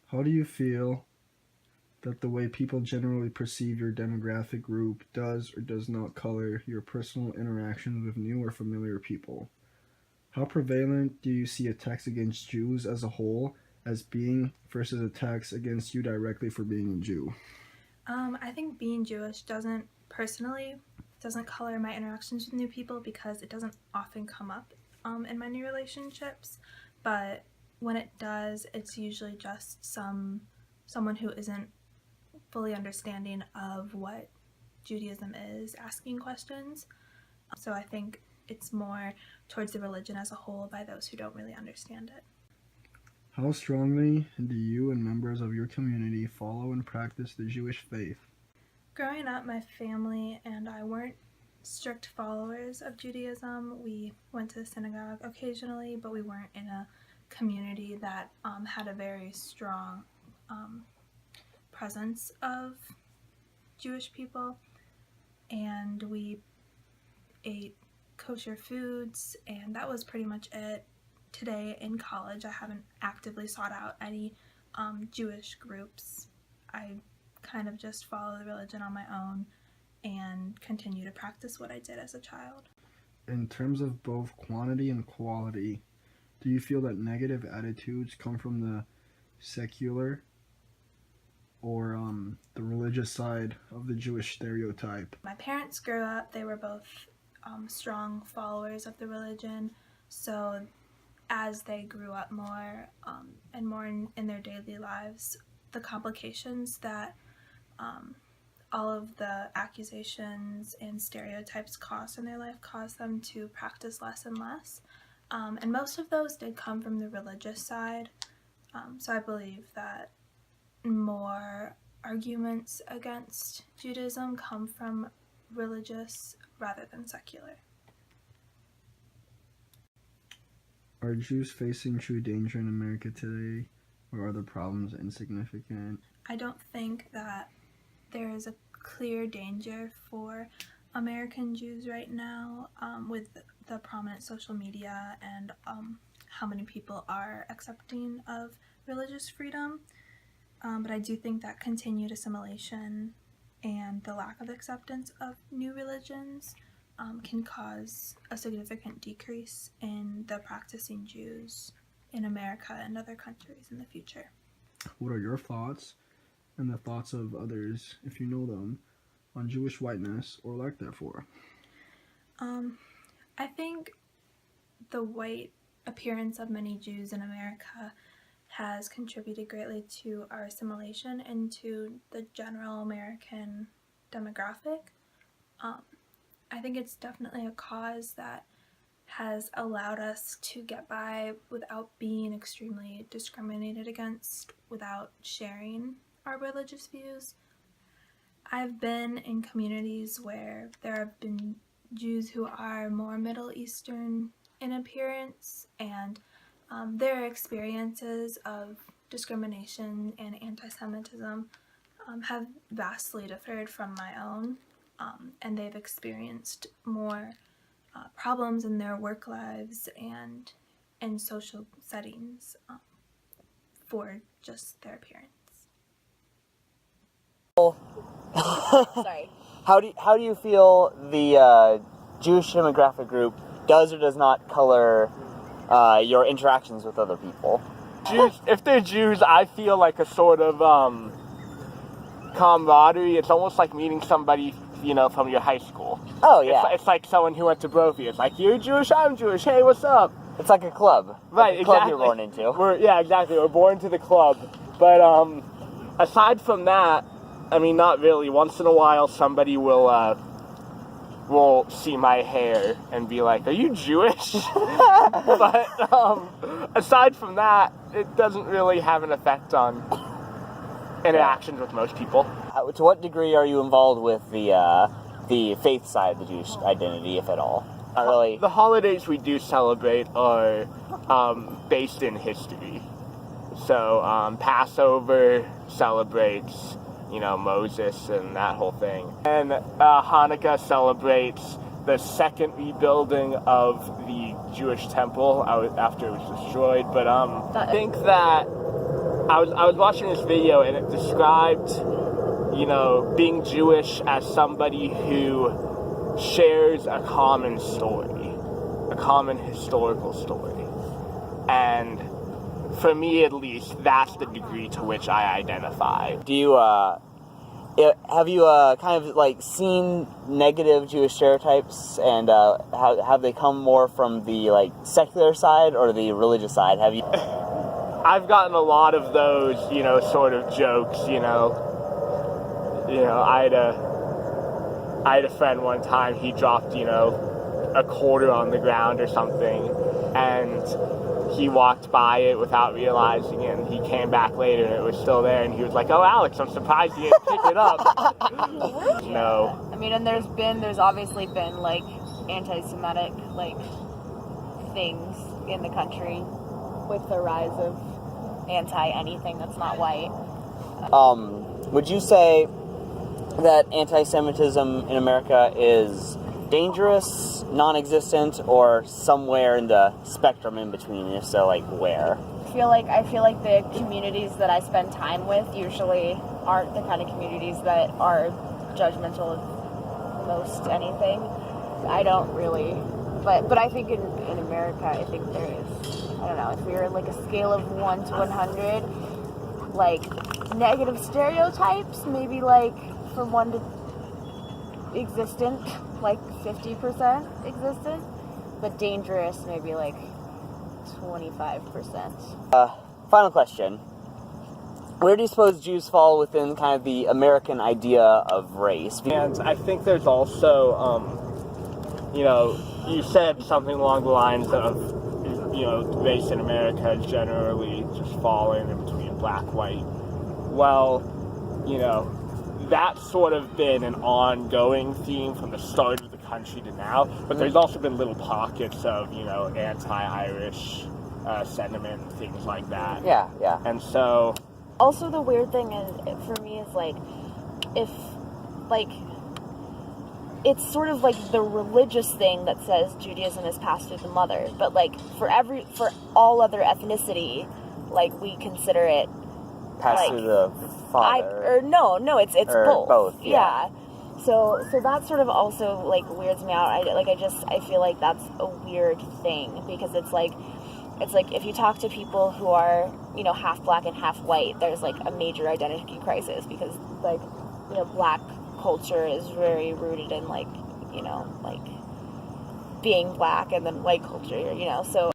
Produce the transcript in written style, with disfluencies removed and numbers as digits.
How do you feel that the way people generally perceive your demographic group does or does not color your personal interactions with new or familiar people? How prevalent do you see attacks against Jews as a whole as being versus attacks against you directly for being a Jew? I think being Jewish doesn't color my interactions with new people because it doesn't often come up in my new relationships. But when it does, it's usually just someone who isn't fully understanding of what Judaism is asking questions. So I think it's more towards the religion as a whole by those who don't really understand it. How strongly do you and members of your community follow and practice the Jewish faith? Growing up, my family and I weren't strict followers of Judaism. We went to the synagogue occasionally, but we weren't in a community that had a very strong presence of Jewish people. And we ate kosher foods, and that was pretty much it. Today in college, I haven't actively sought out any Jewish groups. I kind of just follow the religion on my own and continue to practice what I did as a child. In terms of both quantity and quality, do you feel that negative attitudes come from the secular or the religious side of the Jewish stereotype? My parents grew up, they were both strong followers of the religion, so as they grew up more and more in their daily lives, the complications that all of the accusations and stereotypes caused in their life caused them to practice less and less. And most of those did come from the religious side. So I believe that more arguments against Judaism come from religious rather than secular. Are Jews facing true danger in America today, or are the problems insignificant? I don't think that there is a clear danger for American Jews right now with the prominent social media and how many people are accepting of religious freedom. But I do think that continued assimilation and the lack of acceptance of new religions can cause a significant decrease in the practicing Jews in America and other countries in the future. What are your thoughts and the thoughts of others, if you know them, on Jewish whiteness or lack therefor? I think the white appearance of many Jews in America has contributed greatly to our assimilation into the general American demographic. I think it's definitely a cause that has allowed us to get by without being extremely discriminated against, without sharing our religious views. I've been in communities where there have been Jews who are more Middle Eastern in appearance, and their experiences of discrimination and anti-Semitism have vastly differed from my own, and they've experienced more problems in their work lives and in social settings for just their appearance. Sorry. How do you feel the Jewish demographic group does or does not color your interactions with other people? Jews, if they're Jews, I feel like a sort of camaraderie. It's almost like meeting somebody, from your high school. Oh, yeah. It's like someone who went to Brophy. It's like, you're Jewish, I'm Jewish, hey, what's up? It's like a club. Right, like a club exactly. You're born into. Exactly. We're born to the club. But aside from that, not really. Once in a while, somebody will see my hair and be like, are you Jewish? But aside from that, it doesn't really have an effect on interactions with most people. To what degree are you involved with the faith side of the Jewish identity, if at all? Not really. The holidays we do celebrate are based in history. So Passover celebrates, Moses and that whole thing. And Hanukkah celebrates the second rebuilding of the Jewish temple after it was destroyed. But I think that I was watching this video and it described, you know, being Jewish as somebody who shares a common story, a common historical story. And for me, at least, that's the degree to which I identify. Do you, have you kind of like seen negative Jewish stereotypes, and have they come more from the like secular side or the religious side? Have you? I've gotten a lot of those, you know, sort of jokes, you know. I had a friend one time, he dropped, you know, a quarter on the ground or something, and he walked by it without realizing it, and he came back later and it was still there, and he was like, "Oh, Alex, I'm surprised you didn't pick it up." No. I mean, and there's obviously been, like, anti-Semitic, like, things in the country with the rise of anti-anything that's not white. Would you say that anti-Semitism in America is dangerous, non-existent, or somewhere in the spectrum in between? If so, like, where? I feel like the communities that I spend time with usually aren't the kind of communities that are judgmental of most anything. I don't really, but I think in America, I think there is, I don't know, if we were like a scale of 1 to 100, like negative stereotypes, maybe like from 1 to existent, like 50% existent, but dangerous, maybe like 25%. Final question. Where do you suppose Jews fall within kind of the American idea of race? And I think there's also, you know, you said something along the lines of, you know, race in America generally just falling in between black, white. Well, you know, that's sort of been an ongoing theme from the start of the country to now, but there's also been little pockets of, you know, anti-Irish sentiment and things like that. Yeah. And so... Also, the weird thing is, for me, is like, if, like, it's sort of like the religious thing that says Judaism is passed through the mother, but like for all other ethnicity, like we consider it Pass like, through the father. It's or both. both, yeah. So that sort of also like weirds me out. I feel like that's a weird thing, because it's like if you talk to people who are, you know, half black and half white, there's like a major identity crisis, because like, you know, black culture is very rooted in like, you know, like being black, and then white culture, you know, so